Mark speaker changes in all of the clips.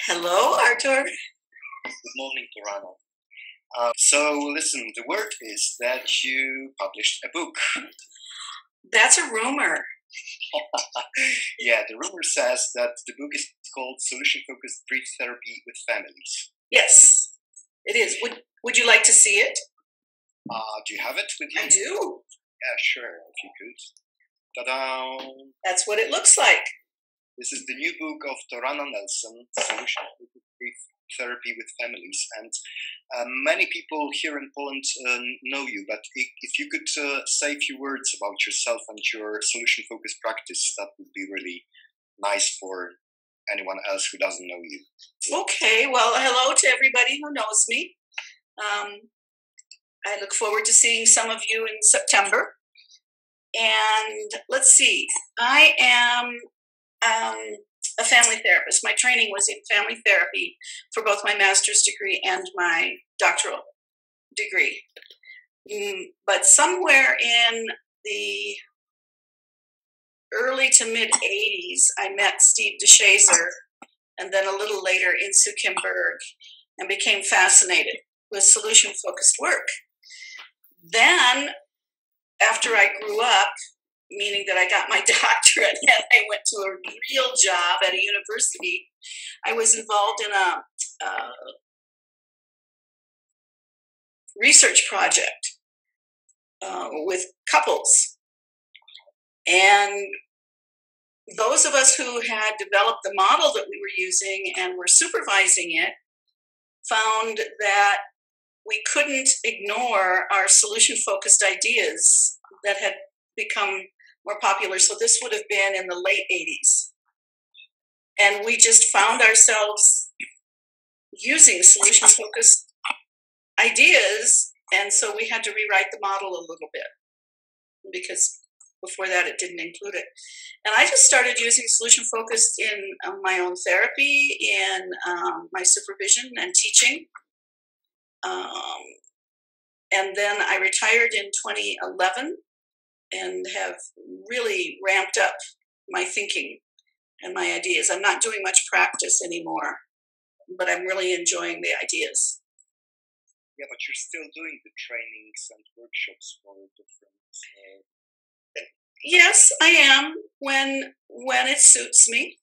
Speaker 1: Hello, Arthur.
Speaker 2: Good morning, Torana. So listen, the word is that you published a book.
Speaker 1: That's a rumor.
Speaker 2: Yeah, the rumor says that the book is called Solution-Focused Brief Therapy with Families.
Speaker 1: Yes, it is. Would you like to see it?
Speaker 2: Do you have it with you?
Speaker 1: I do.
Speaker 2: Yeah, sure, if you could. Ta-da!
Speaker 1: That's what it looks like.
Speaker 2: This is the new book of Torana Nelson, Solution-Focused Brief Therapy with Families. And many people here in Poland know you, but if you could say a few words about yourself and your solution-focused practice, that would be really nice for anyone else who doesn't know you.
Speaker 1: Okay, well, hello to everybody who knows me. I look forward to seeing some of you in September. And let's see, I am a family therapist. My training was in family therapy for both my master's degree and my doctoral degree. But somewhere in the early to mid 80s, I met Steve DeShazer, and then a little later Insu Kim Berg, and became fascinated with solution-focused work. Then, after I grew up, meaning that I got my doctorate and I went to a real job at a university, I was involved in a research project with couples. And those of us who had developed the model that we were using and were supervising it found that we couldn't ignore our solution-focused ideas that had become more popular. So this would have been in the late 80s. And we just found ourselves using solution-focused ideas. And so we had to rewrite the model a little bit because before that it didn't include it. And I just started using solution-focused in my own therapy, in my supervision and teaching. And then I retired in 2011 and have really ramped up my thinking and my ideas. I'm not doing much practice anymore, but I'm really enjoying the ideas.
Speaker 2: Yeah, but you're still doing the trainings and workshops for different...
Speaker 1: Yes, I am, when it suits me.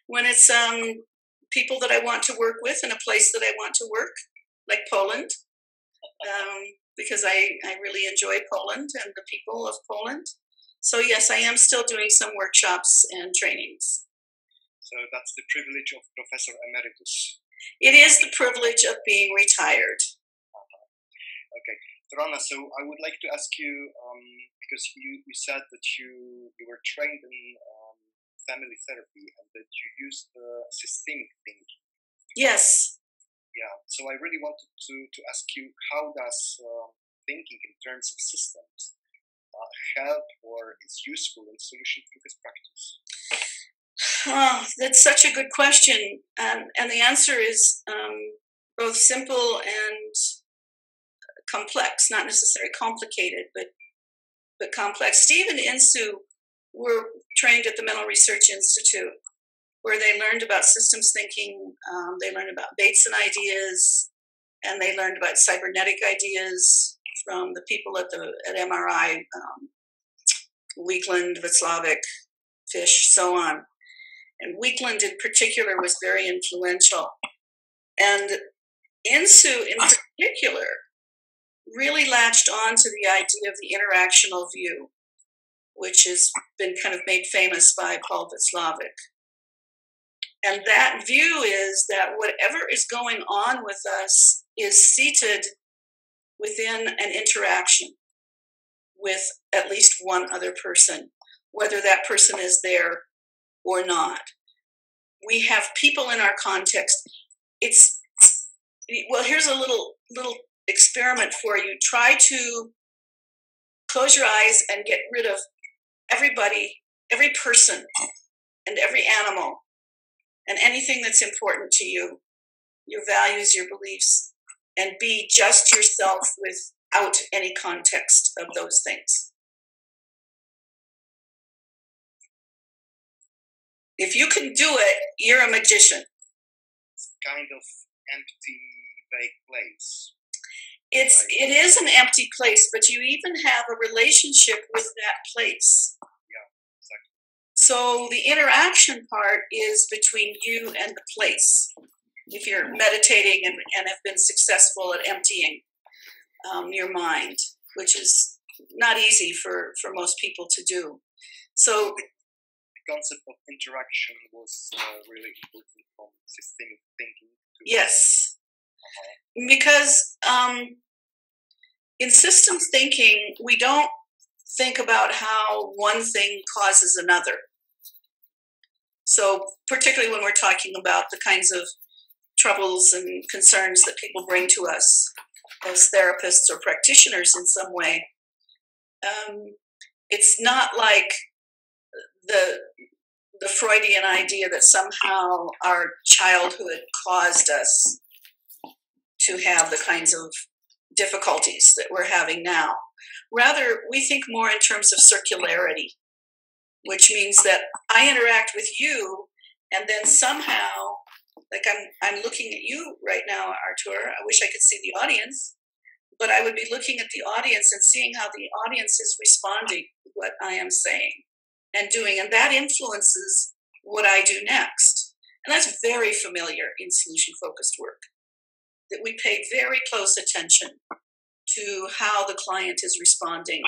Speaker 1: When it's people that I want to work with in a place that I want to work, like Poland, because I really enjoy Poland and the people of Poland. So yes, I am still doing some workshops and trainings.
Speaker 2: So that's the privilege of Professor Emeritus.
Speaker 1: It is the privilege of being retired.
Speaker 2: Okay, Torana, so I would like to ask you, because you said that you were trained in family therapy and that you used systemic thinking.
Speaker 1: Yes.
Speaker 2: Yeah, so I really wanted to ask you, how does thinking in terms of systems help or is useful in solution-focused practice?
Speaker 1: Oh, that's such a good question. And the answer is both simple and complex, not necessarily complicated, but complex. Steve and Insu were trained at the Mental Research Institute, where they learned about systems thinking, they learned about Bateson ideas, and they learned about cybernetic ideas from the people at MRI, Weekland, Václavic, Fish, so on. And Weekland in particular was very influential. And Insu in particular really latched on to the idea of the interactional view, which has been kind of made famous by Paul Václavic. And that view is that whatever is going on with us is seated within an interaction with at least one other person, whether that person is there or not. We have people in our context. Well, here's a little experiment for you. Try to close your eyes and get rid of everybody, every person, and every animal, and anything that's important to you, your values, your beliefs, and be just yourself without any context of those things. If you can do it, you're a magician.
Speaker 2: It's kind of empty, vague place.
Speaker 1: It is an empty place, but you even have a relationship with that place.
Speaker 2: Yeah, exactly.
Speaker 1: So the interaction part is between you and the place. If you're meditating and have been successful at emptying your mind, which is not easy for most people to do. So
Speaker 2: the concept of interaction was really important from systemic thinking.
Speaker 1: Yes, because in systems thinking, we don't think about how one thing causes another. So particularly when we're talking about the kinds of troubles and concerns that people bring to us as therapists or practitioners in some way, it's not like the Freudian idea that somehow our childhood caused us to have the kinds of difficulties that we're having now. Rather, we think more in terms of circularity, which means that I interact with you, and then somehow, like I'm looking at you right now, Artur. I wish I could see the audience, but I would be looking at the audience and seeing how the audience is responding to what I am saying and doing, and that influences what I do next. And that's very familiar in solution-focused work, that we pay very close attention to how the client is responding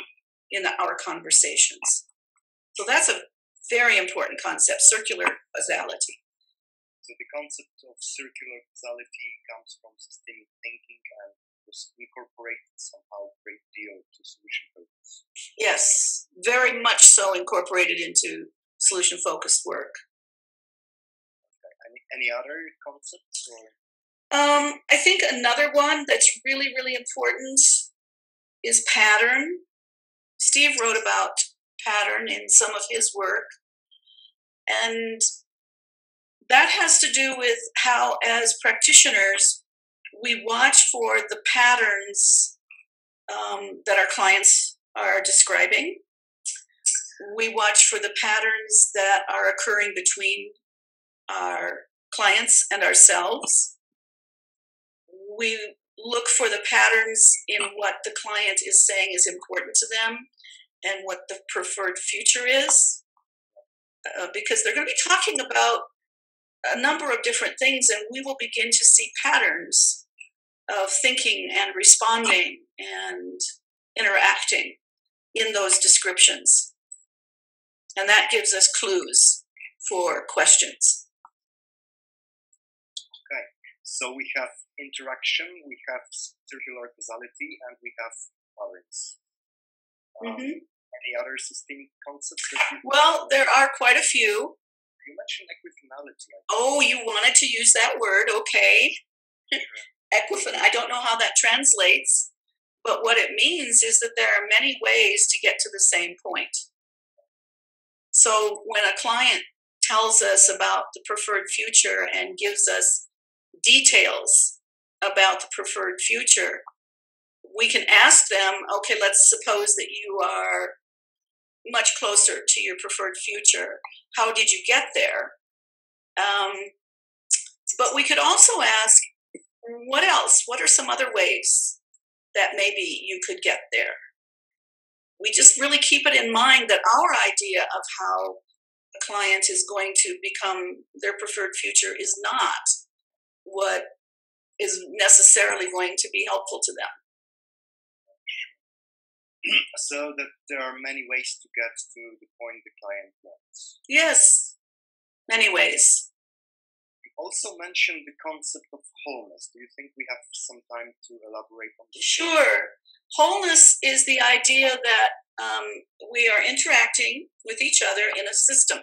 Speaker 1: in our conversations. So that's a very important concept, circular causality.
Speaker 2: So the concept of circular causality comes from systemic thinking and was incorporated somehow a great deal to solution focus.
Speaker 1: Yes, very much so incorporated into solution-focused work.
Speaker 2: Okay. Any other concepts? Or?
Speaker 1: I think another one that's really, really important is pattern. Steve wrote about pattern in some of his work, and that has to do with how, as practitioners, we watch for the patterns that our clients are describing. We watch for the patterns that are occurring between our clients and ourselves. We look for the patterns in what the client is saying is important to them and what the preferred future is, because they're going to be talking about a number of different things, and we will begin to see patterns of thinking and responding and interacting in those descriptions. And that gives us clues for questions.
Speaker 2: Okay, so we have interaction, we have circular causality, and we have patterns. Any other systemic concepts that you...
Speaker 1: Well, there are quite a few.
Speaker 2: You mentioned equifinality.
Speaker 1: Oh, you wanted to use that word, okay. I don't know how that translates, but what it means is that there are many ways to get to the same point. So when a client tells us about the preferred future and gives us details about the preferred future, we can ask them, okay, let's suppose that you are much closer to your preferred future. How did you get there? But we could also ask, what else? What are some other ways that maybe you could get there? We just really keep it in mind that our idea of how a client is going to become their preferred future is not what is necessarily going to be helpful to them.
Speaker 2: So that there are many ways to get to the point the client wants.
Speaker 1: Yes, many ways.
Speaker 2: You also mentioned the concept of wholeness. Do you think we have some time to elaborate on this?
Speaker 1: Sure. Wholeness is the idea that we are interacting with each other in a system.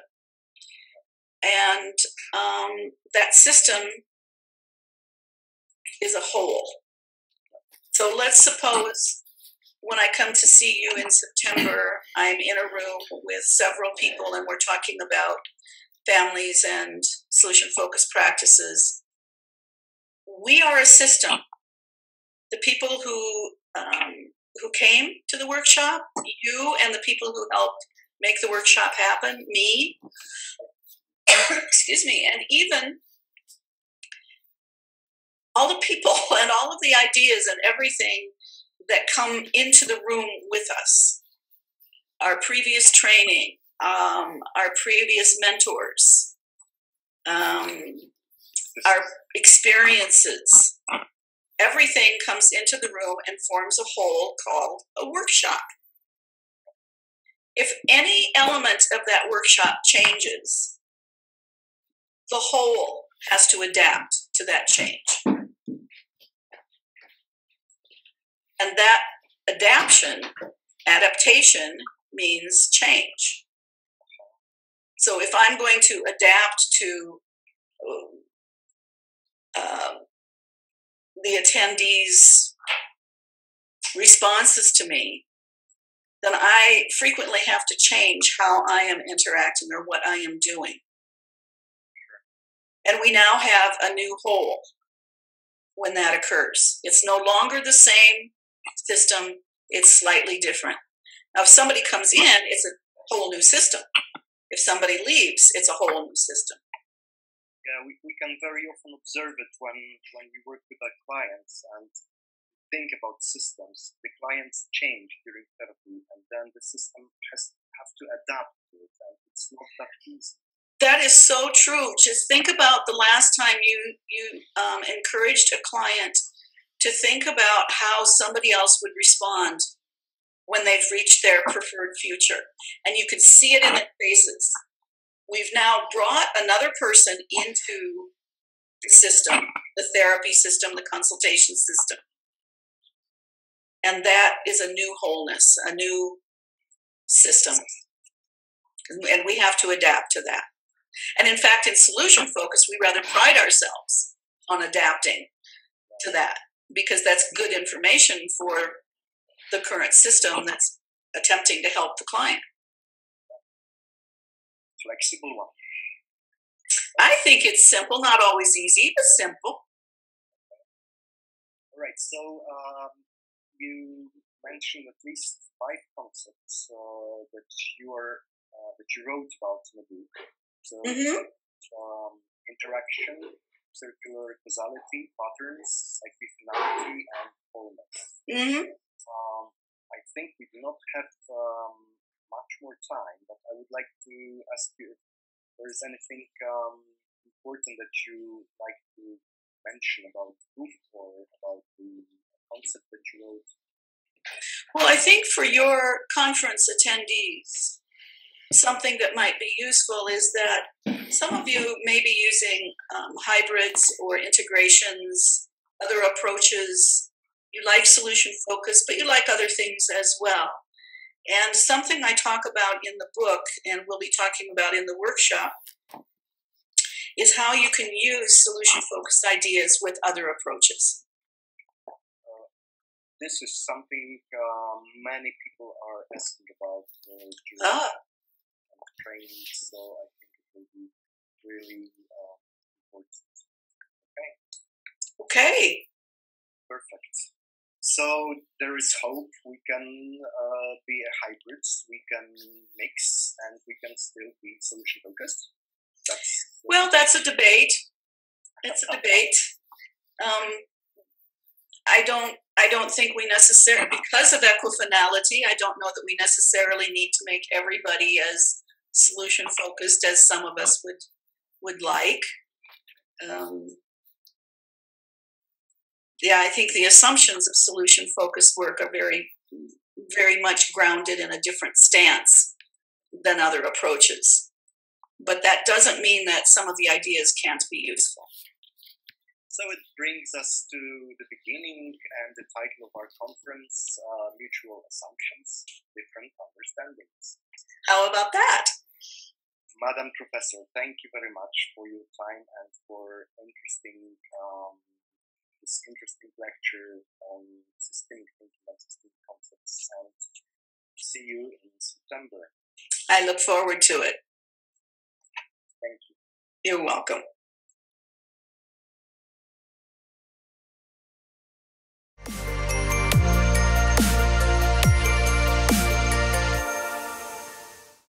Speaker 1: And that system is a whole. So let's suppose when I come to see you in September, I'm in a room with several people and we're talking about families and solution-focused practices. We are a system. The people who came to the workshop, you and the people who helped make the workshop happen, me, excuse me, and even all the people and all of the ideas and everything that come into the room with us, our previous training, our previous mentors, our experiences, everything comes into the room and forms a whole called a workshop. If any element of that workshop changes, the whole has to adapt to that change. And that adaptation means change. So if I'm going to adapt to the attendees' responses to me, then I frequently have to change how I am interacting or what I am doing. And we now have a new whole when that occurs. It's no longer the same system, it's slightly different. Now, if somebody comes in, it's a whole new system. If somebody leaves, it's a whole new system.
Speaker 2: Yeah, we can very often observe it when we work with our clients and think about systems. The clients change during therapy, and then the system have to adapt to it, and it's not that easy.
Speaker 1: That is so true. Just think about the last time you encouraged a client to think about how somebody else would respond when they've reached their preferred future. And you could see it in their faces. We've now brought another person into the system, the therapy system, the consultation system. And that is a new wholeness, a new system. And we have to adapt to that. And in fact, in solution focus, we rather pride ourselves on adapting to that, because that's good information for the current system that's attempting to help the client.
Speaker 2: Flexible one.
Speaker 1: I think it's simple, not always easy, but simple.
Speaker 2: All right. So you mentioned at least 5 concepts that you wrote about in the book. So interaction, circular causality, patterns, equifinality, and wholeness. I think we do not have much more time, but I would like to ask you if there is anything important that you like to mention about the book or about the concept that you wrote.
Speaker 1: Well, I think for your conference attendees, something that might be useful is that some of you may be using hybrids or integrations, other approaches. You like solution focus, but you like other things as well. And something I talk about in the book, and we'll be talking about in the workshop, is how you can use solution-focused ideas with other approaches.
Speaker 2: This is something many people are asking about during training, so I think it will be really important. Okay. Perfect. So there is hope. We can be a hybrid. We can mix, and we can still be solution focused.
Speaker 1: That's a debate. It's a debate. I don't think we necessarily, because of equifinality, I don't know that we necessarily need to make everybody as solution focused as some of us would like. I think the assumptions of solution focused work are very, very much grounded in a different stance than other approaches. But that doesn't mean that some of the ideas can't be useful.
Speaker 2: So it brings us to the beginning and the title of our conference, Mutual Assumptions, Different Understandings.
Speaker 1: How about that?
Speaker 2: Madam Professor, thank you very much for your time and for this interesting lecture on systemic thinking and systemic concepts. And see you in September.
Speaker 1: I look forward to it.
Speaker 2: Thank you.
Speaker 1: You're welcome.